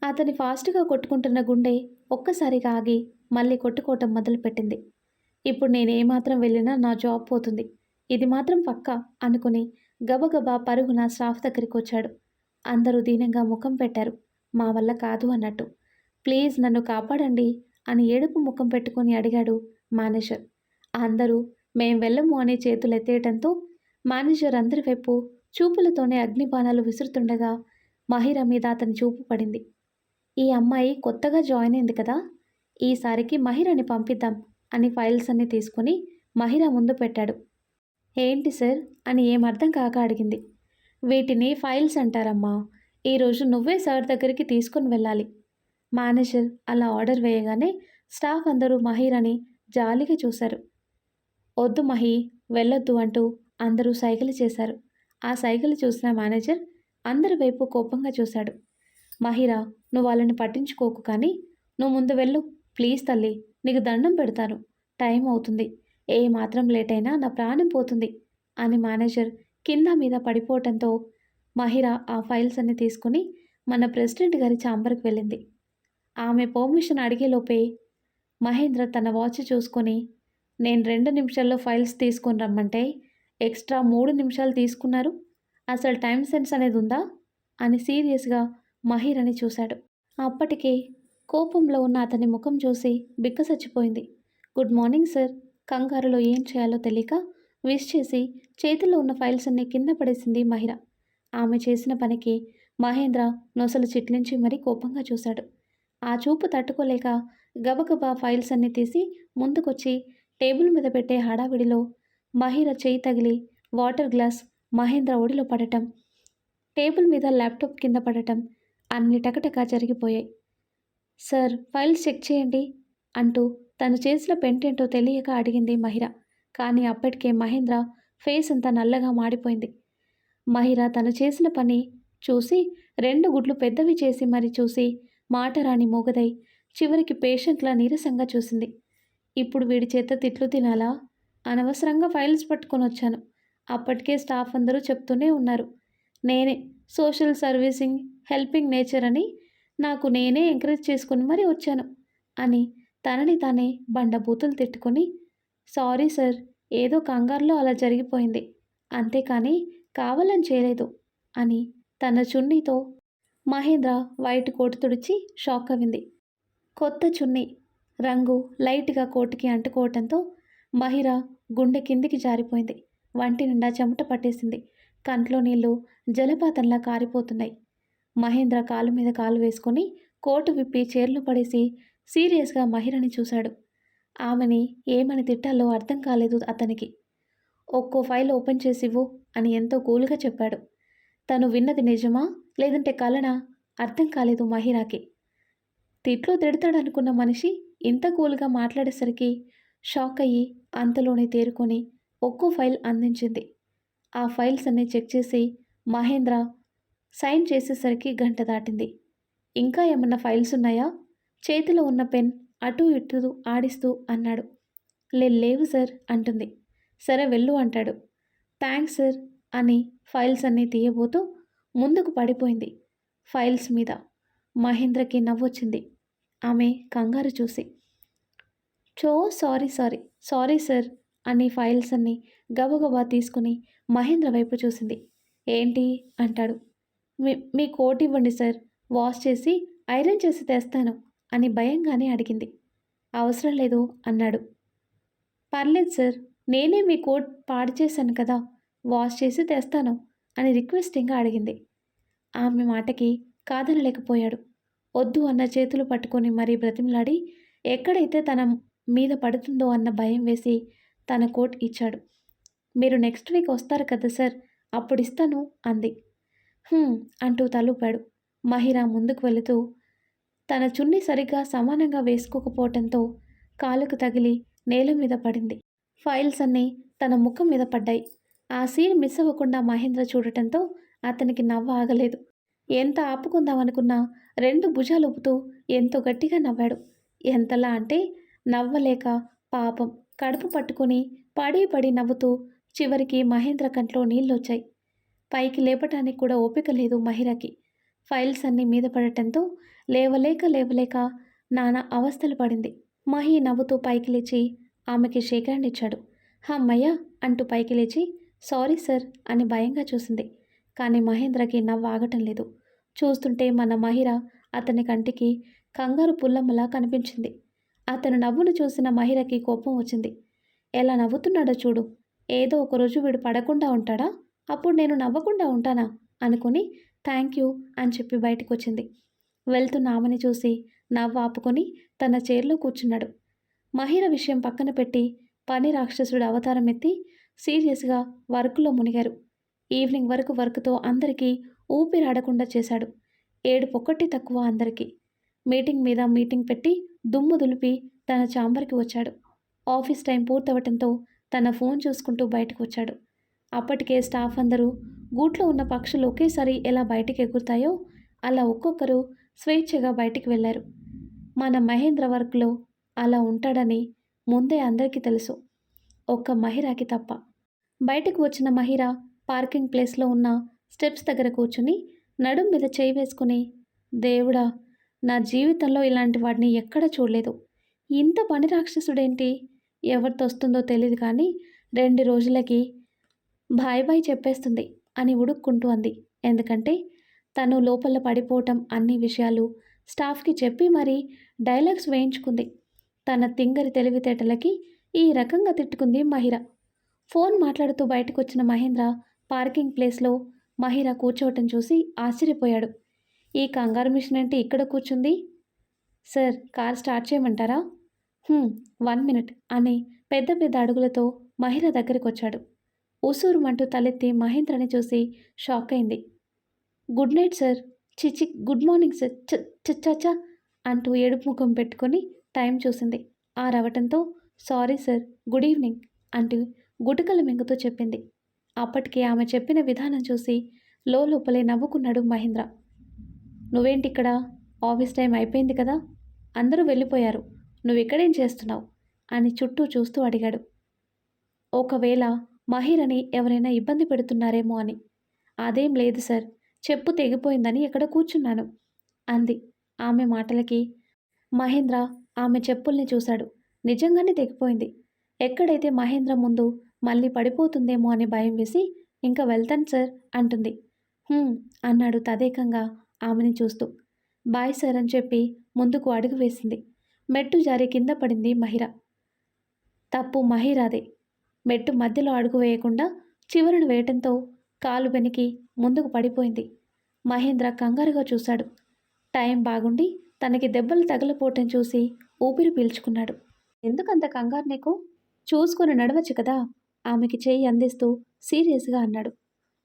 అతని ఫాస్ట్గా కొట్టుకుంటున్న గుండె ఒక్కసారిగా ఆగి మళ్ళీ కొట్టుకోవటం మొదలుపెట్టింది. ఇప్పుడు నేనేమాత్రం వెళ్ళినా నా జాబ్ పోతుంది, ఇది మాత్రం పక్కా అనుకుని గబగబా పరుగున స్టాఫ్ దగ్గరికి వచ్చాడు. అందరూ దీనంగా ముఖం పెట్టారు. మా వల్ల కాదు అన్నట్టు. ప్లీజ్ నన్ను కాపాడండి అని ఏడుపు ముఖం పెట్టుకొని అడిగాడు మేనేజర్. అందరూ మేం వెళ్ళము అని చేతులెత్తేయటంతో మేనేజర్ అందరి వైపు చూపులతోనే అగ్నిబాణాలు విసురుతుండగా మహిర మీద అతని చూపు పడింది. ఈ అమ్మాయి కొత్తగా జాయిన్ అయింది కదా, ఈసారికి మహిరని పంపిద్దాం అని ఫైల్స్ అన్నీ తీసుకుని మహిర ముందు పెట్టాడు. ఏంటి సార్ అని ఏమర్థం కాక అడిగింది. వీటిని ఫైల్స్ అంటారమ్మా. ఈరోజు నువ్వే సార్ దగ్గరికి తీసుకుని వెళ్ళాలి. మేనేజర్ అలా ఆర్డర్ వేయగానే స్టాఫ్ అందరూ మహిరని జాలిగా చూశారు. వద్దు మహి, వెళ్ళొద్దు అంటూ అందరూ సైగలు చేశారు. ఆ సైగలు చూసిన మేనేజర్ అందరి వైపు కోపంగా చూశాడు. మహిరా, నువ్వు వాళ్ళని పట్టించుకోకు, కానీ నువ్వు ముందు వెళ్ళు. ప్లీజ్ తల్లి, నీకు దండం పెడతాను. టైం అవుతుంది. ఏ మాత్రం లేట్ అయినా నా ప్రాణం పోతుంది అని మేనేజర్ కింద మీద పడిపోవటంతో మహిర ఆ ఫైల్స్ అన్ని తీసుకుని మన ప్రెసిడెంట్ గారి ఛాంబర్కి వెళ్ళింది. ఆమె పర్మిషన్ అడిగేలోపే మహేంద్ర తన వాచ్ చూసుకొని, నేను 2 నిమిషాల్లో ఫైల్స్ తీసుకొని రమ్మంటే ఎక్స్ట్రా 3 నిమిషాలు తీసుకున్నారు. అసలు టైం సెన్స్ అనేది ఉందా అని సీరియస్గా మహిరని చూశాడు. అప్పటికే కోపంలో ఉన్న అతని ముఖం చూసి బిక్కసచ్చిపోయింది. Good morning sir. కంగారులో ఏం చేయాలో తెలియక విష్ చేసి చేతిలో ఉన్న ఫైల్స్ అన్నీ కింద పడేసింది మహిర. ఆమె చేసిన పనికి మహేంద్ర నొసలు చిట్లించి మరీ కోపంగా చూశాడు. ఆ చూపు తట్టుకోలేక గబగబా ఫైల్స్ అన్నీ తీసి ముందుకొచ్చి టేబుల్ మీద పెట్టే హడావిడిలో మహిర చేయి తగిలి వాటర్ గ్లాస్ మహేంద్ర ఒడిలో పడటం, టేబుల్ మీద ల్యాప్టాప్ కింద పడటం అన్ని టకటకా జరిగిపోయాయి. సార్, ఫైల్స్ చెక్ చేయండి అంటూ తను చేసిన పెంటేంటో తెలియక అడిగింది మహిర. కానీ అప్పటికే మహేంద్ర ఫేస్ అంతా నల్లగా మాడిపోయింది. మహిర తను చేసిన పని చూసి 2 గుడ్లు పెద్దవి చేసి మరి చూసి మాటరాని మూగదై చివరికి పేషెంట్లా నీరసంగా చూసింది. ఇప్పుడు వీడి చేత తిట్లు తినాలా? అనవసరంగా ఫైల్స్ పట్టుకొని వచ్చాను. అప్పటికే స్టాఫ్ అందరూ చెప్తూనే ఉన్నారు. నేనే సోషల్ సర్వీసింగ్, హెల్పింగ్ నేచర్ అని నాకు నేనే ఎంకరేజ్ చేసుకుని మరీ వచ్చాను అని తనని తానే బండబూతులు తిట్టుకొని, సారీ సార్, ఏదో కంగారులో అలా జరిగిపోయింది, అంతేకాని కావాలని చేయలేదు అని తన చున్నీతో మహేంద్ర వైట్ కోటు తుడిచి షాక్ అయింది. కొత్త చున్నీ రంగు లైట్గా కోటుకి అంటుకోవటంతో మహిర గుండె కిందికి జారిపోయింది. వంటి నిండా చెమట పట్టేసింది. కంట్లో నీళ్లు జలపాతంలా కారిపోతున్నాయి. మహేంద్ర కాలు మీద కాలు వేసుకొని కోటు విప్పి చైర్లో పడేసి సీరియస్గా మహిరని చూశాడు. ఆమెని ఏమని తిట్టాలో అర్థం కాలేదు అతనికి. ఒక్కో ఫైల్ ఓపెన్ చేసివ్వు అని ఎంతో కూల్గా చెప్పాడు. తను విన్నది నిజమా లేదంటే కలనా అర్థం కాలేదు మహిరాకి. తిట్లో తిడతాడనుకున్న మనిషి ఇంత కూల్గా మాట్లాడేసరికి షాక్ అయ్యి అంతలోనే తేరుకొని ఒక్కో ఫైల్ అందించింది. ఆ ఫైల్స్ అన్నీ చెక్ చేసి మహేంద్ర సైన్ చేసేసరికి గంట దాటింది. ఇంకా ఏమన్నా ఫైల్స్ ఉన్నాయా? చేతిలో ఉన్న పెన్ అటూ ఇటూ ఆడిస్తూ అన్నాడు. లేవు సార్ అంటుంది. సరే వెళ్ళు అంటాడు. థ్యాంక్స్ సార్ అని ఫైల్స్ అన్నీ తీయబోతూ ముందుకు పడిపోయింది. ఫైల్స్ మీద మహేంద్రకి నవ్వొచ్చింది ఆమె కంగారు చూసి. సారీ సార్ అని ఫైల్స్ అన్నీ గబగబా తీసుకుని మహేంద్ర వైపు చూసింది. ఏంటి అంటాడు. మీ కోట్ ఇవ్వండి సార్, వాష్ చేసి ఐరన్ చేసి తెస్తాను అని భయంగానే అడిగింది. అవసరం లేదు అన్నాడు. పర్లేదు సార్, నేనే మీ కోట్ పాడు చేశాను కదా, వాష్ చేసి తెస్తాను అని రిక్వెస్టింగ్గా అడిగింది. ఆమె మాటకి కాదనలేకపోయాడు. వద్దు అన్న చేతులు పట్టుకొని మరీ బ్రతిమలాడి ఎక్కడైతే తన మీద పడుతుందో అన్న భయం వేసి తన కోట్ ఇచ్చాడు. మీరు నెక్స్ట్ వీక్ వస్తారు కదా సార్, అప్పుడు ఇస్తాను అంది. అంటూ తలూపాడు. మహిర ముందుకు వెళుతూ తన చున్నీ సరిగ్గా సమానంగా వేసుకోకపోవటంతో కాలుకు తగిలి నేల మీద పడింది. ఫైల్స్ అన్నీ తన ముఖం మీద పడ్డాయి. ఆ సీన్ మిస్ అవ్వకుండా మహేంద్ర చూడటంతో అతనికి నవ్వు ఆగలేదు. ఎంత ఆపుకుందామనుకున్నా 2 భుజాలు ఊపుతూ ఎంతో గట్టిగా నవ్వాడు. ఎంతలా అంటే నవ్వలేక పాపం కడుపు పట్టుకుని పడి నవ్వుతూ చివరికి మహేంద్ర కంట్లో నీళ్ళొచ్చాయి. పైకి లేపటానికి కూడా ఓపిక లేదు మహిరకి. ఫైల్స్ అన్నీ మీద పడటంతో లేవలేక నానా అవస్థలు పడింది. మహి నవ్వుతూ పైకి లేచి ఆమెకి షేక్ హ్యాండ్ ఇచ్చాడు. హమ్మయ్య అంటూ పైకి లేచి సారీ సార్ అని భయంగా చూసింది. కానీ మహేంద్రకి నవ్వు ఆగటం లేదు. చూస్తుంటే మన మహిర అతని కంటికి కంగారు పుల్లమ్మలా కనిపించింది. అతను నవ్వును చూసిన మహిరకి కోపం వచ్చింది. ఎలా నవ్వుతున్నాడో చూడు, ఏదో ఒకరోజు వీడు పడకుండా ఉంటాడా, అప్పుడు నేను నవ్వకుండా ఉంటానా అనుకుని థ్యాంక్ యూ అని చెప్పి బయటకు వచ్చింది. వెళ్తున్న ఆమెని చూసి నవ్వు ఆపుకొని తన చైర్లో కూర్చున్నాడు. మహిర విషయం పక్కన పెట్టి పని రాక్షసుడు అవతారం ఎత్తి సీరియస్గా వర్క్లో మునిగారు. ఈవినింగ్ వరకు వర్క్తో అందరికీ ఊపిరాడకుండా చేశాడు. ఏడుపొక్కటి తక్కువ అందరికీ. మీటింగ్ మీద మీటింగ్ పెట్టి దుమ్ము దులిపి తన ఛాంబర్కి వచ్చాడు. ఆఫీస్ టైం పూర్తవటంతో తన ఫోన్ చూసుకుంటూ బయటకు వచ్చాడు. అప్పటికే స్టాఫ్ అందరూ గూట్లో ఉన్న పక్షులు ఒకేసారి ఎలా బయటికి ఎగురుతాయో అలా ఒక్కొక్కరు స్వేచ్ఛగా బయటికి వెళ్ళారు. మన మహేంద్ర వర్క్లో అలా ఉంటాడని ముందే అందరికీ తెలుసు, ఒక్క మహిరాకి తప్ప. బయటకు వచ్చిన మహిర పార్కింగ్ ప్లేస్లో ఉన్న స్టెప్స్ దగ్గర కూర్చుని నడుం మీద చేయి వేసుకుని, దేవుడా, నా జీవితంలో ఇలాంటి వాడిని ఎక్కడ చూడలేదు. ఇంత పని రాక్షసుడేంటి, ఎవరితో వస్తుందో తెలియదు కానీ 2 రోజులకి బాయ్ చెప్పేస్తుంది అని ఉడుక్కుంటూ అంది. ఎందుకంటే తను లోపల పడిపోవటం అన్ని విషయాలు స్టాఫ్కి చెప్పి మరీ డైలాగ్స్ వేయించుకుంది. తన తింగరి తెలివితేటలకి ఈ రకంగా తిట్టుకుంది మహిర. ఫోన్ మాట్లాడుతూ బయటకు వచ్చిన మహేంద్ర పార్కింగ్ ప్లేస్లో మహిర కూర్చోవటం చూసి ఆశ్చర్యపోయాడు. ఈ కంగారు మిషన్ అంటే ఇక్కడ కూర్చుంది. సార్, కార్ స్టార్ట్ చేయమంటారా? 1 మినిట్ అని పెద్ద అడుగులతో మహిర దగ్గరికి వచ్చాడు. ఉసూరుమంటూ తలెత్తి మహేంద్రని చూసి షాక్ అయింది. గుడ్ నైట్ సార్, చిచి గుడ్ మార్నింగ్ సార్, చచ్చా అంటూ ఏడుపు ముఖం పెట్టుకొని టైం చూసింది. 6 అవటంతో సారీ సార్, గుడ్ ఈవినింగ్ అంటూ గుటకలు మింగుతూ చెప్పింది. అప్పటికి ఆమె చెప్పిన విధానం చూసి లోపలే నవ్వుకున్నాడు మహేంద్ర. నువ్వేంటి ఇక్కడ, ఆఫీస్ టైం అయిపోయింది కదా, అందరూ వెళ్ళిపోయారు, నువ్వు ఇక్కడేం చేస్తున్నావు అని చుట్టూ చూస్తూ అడిగాడు. ఒకవేళ మహిరని ఎవరైనా ఇబ్బంది పెడుతున్నారేమో అని. అదేం లేదు సార్, చెప్పు తెగిపోయిందని ఇక్కడ కూర్చున్నాను అంది. ఆమె మాటలకి మహేంద్ర ఆమె చెప్పుల్ని చూశాడు. నిజంగానే తెగిపోయింది. ఎక్కడైతే మహేంద్ర ముందు మళ్ళీ పడిపోతుందేమో అని భయం వేసి ఇంకా వెళ్తాను సార్ అంటుంది. అన్నాడు తదేకంగా ఆమెని చూస్తూ. బాయ్ సార్ అని చెప్పి ముందుకు అడుగు వేసింది. మెట్టు జారి కింద పడింది మహిర. తప్పు మహిరాదే. మెట్టు మధ్యలో అడుగు వేయకుండా చివరను వేయటంతో కాలు వెనక్కి ముందుకు పడిపోయింది. మహేంద్ర కంగారుగా చూశాడు. టైం బాగుండి తనకి దెబ్బలు తగలపోవటం చూసి ఊపిరి పీల్చుకున్నాడు. ఎందుకంత కంగారు నీకు? చూసుకొని నడవచ్చు కదా ఆమెకి చేయి అందిస్తూ సీరియస్గా అన్నాడు.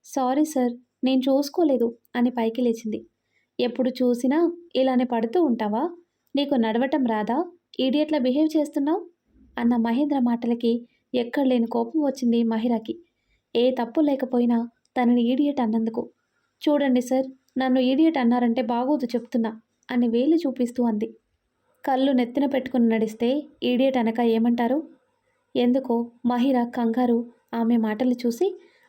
సారీ సార్, నేను చూసుకోలేదు అని పైకి లేచింది. ఎప్పుడు చూసినా ఇలానే పడుతూ ఉంటావా? నీకు నడవటం రాదా? ఈడియట్లా బిహేవ్ చేస్తున్నావు అన్న మహేంద్ర మాటలకి ఎక్కడలేని కోపం వచ్చింది మహిరాకి. ఏ తప్పు లేకపోయినా తనని ఈడియట్ అన్నందుకు. చూడండి సార్, నన్ను ఈడియట్ అన్నారంటే బాగోదు చెప్తున్నా అని వేలు చూపిస్తూ అంది. కళ్ళు నెత్తిన పెట్టుకుని నడిస్తే ఈడియట్ అనక ఏమంటారు? ఎందుకో మహిర కంగారు ఆమె మాటలు చూసి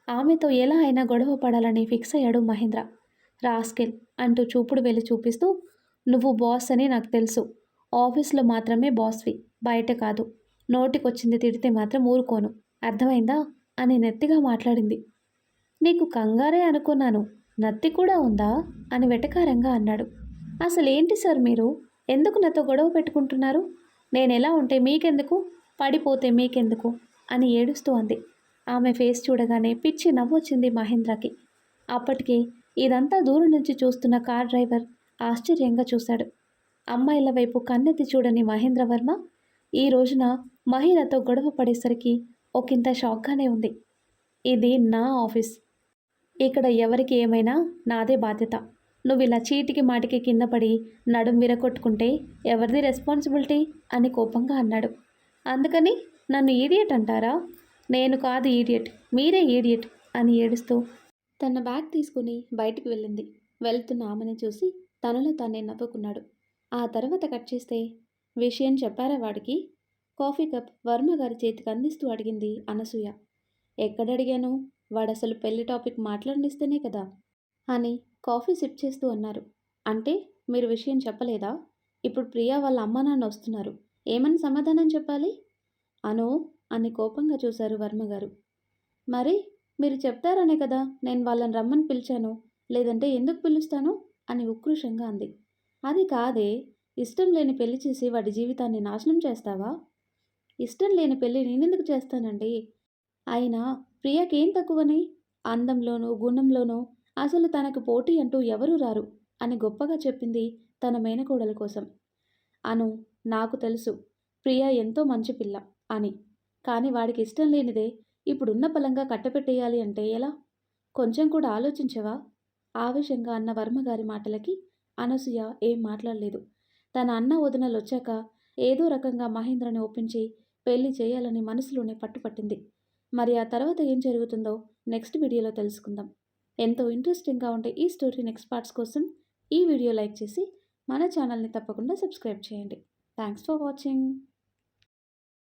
ఆమెతో ఎలా అయినా గొడవ పడాలని ఫిక్స్ అయ్యాడు మహేంద్ర. రాస్కెల్ అంటూ చూపుడు వెళ్ళి చూపిస్తూ, నువ్వు బాస్ అని నాకు తెలుసు. ఆఫీస్లో మాత్రమే బాస్వి, బయట కాదు. నోటికొచ్చింది తిడితే మాత్రం ఊరుకోను, అర్థమైందా అని నెత్తిగా మాట్లాడింది. నీకు కంగారే అనుకున్నాను, నత్తి కూడా ఉందా అని వెటకారంగా అన్నాడు. అసలేంటి సార్ మీరు? ఎందుకు నాతో గొడవ పెట్టుకుంటున్నారు? నేనెలా ఉంటే మీకెందుకు, పడిపోతే మీకెందుకు అని ఏడుస్తూ అంది. ఆమె ఫేస్ చూడగానే పిచ్చి నవ్వొచ్చింది మహేంద్రకి. అప్పటికే ఇదంతా దూరం నుంచి చూస్తున్న కార్ డ్రైవర్ ఆశ్చర్యంగా చూశాడు. అమ్మాయిల వైపు కన్నెత్తి చూడని మహేంద్రవర్మ ఈ రోజున మహిళతో గొడవ పడేసరికి ఒకంత షాక్గానే ఉంది. ఇది నా ఆఫీస్, ఇక్కడ ఎవరికి ఏమైనా నాదే బాధ్యత. నువ్వు ఇలా చీటికి మాటికి కింద పడి నడుం విరగొట్టుకుంటే ఎవరిది రెస్పాన్సిబిలిటీ అని కోపంగా అన్నాడు. అందుకని నన్ను ఈడియట్ అంటారా? నేను కాదు ఈడియట్, మీరే ఈడియట్ అని ఏడుస్తూ తన బ్యాగ్ తీసుకుని బయటికి వెళ్ళింది. వెళ్తున్న ఆమెను చూసి తనలో తానే నవ్వుకున్నాడు. ఆ తర్వాత కట్ చేస్తే, విషయం చెప్పారా వాడికి? కాఫీ కప్ వర్మ గారి చేతికి అందిస్తూ అడిగింది అనసూయ. ఎక్కడడిగాను? వాడసలు పెళ్లి టాపిక్ మాట్లాడనిస్తేనే కదా అని కాఫీ సిప్ చేస్తూ అన్నారు. అంటే మీరు విషయం చెప్పలేదా? ఇప్పుడు ప్రియా వాళ్ళ అమ్మ నాన్న వస్తున్నారు, ఏమని సమాధానం చెప్పాలి అను అని కోపంగా చూశారు వర్మగారు. మరి మీరు చెప్తారనే కదా నేను వాళ్ళని రమ్మని పిలిచాను, లేదంటే ఎందుకు పిలుస్తాను అని ఉక్రోషంగా అంది. అది కాదే, ఇష్టం లేని పెళ్లి చేసి వాడి జీవితాన్ని నాశనం చేస్తావా? ఇష్టం లేని పెళ్ళి నేనెందుకు చేస్తానండి? అయినా ప్రియకేం తక్కువని? అందంలోనూ గుణంలోనూ అసలు తనకు పోటీ అంటూ ఎవరూ రారు అని గొప్పగా చెప్పింది తన మేనకోడల కోసం. అను, నాకు తెలుసు ప్రియ ఎంతో మంచి పిల్ల అని, కానీ వాడికి ఇష్టం లేనిదే ఇప్పుడున్న పలంగా కట్టపెట్టేయాలి అంటే ఎలా? కొంచెం కూడా ఆలోచించవా? ఆవేశంగా అన్న వర్మగారి మాటలకి అనసూయ ఏం మాట్లాడలేదు. తన అన్న వదినలు వచ్చాక ఏదో రకంగా మహేంద్రని ఒప్పించి పెళ్లి చేయాలని మనసులోనే పట్టుపట్టింది. మరి ఆ తర్వాత ఏం జరుగుతుందో నెక్స్ట్ వీడియోలో తెలుసుకుందాం. ఎంతో ఇంట్రెస్టింగ్గా ఉంటే ఈ స్టోరీ నెక్స్ట్ పార్ట్స్ కోసం ఈ వీడియో లైక్ చేసి మన ఛానల్ని తప్పకుండా సబ్స్క్రైబ్ చేయండి. Thanks for watching.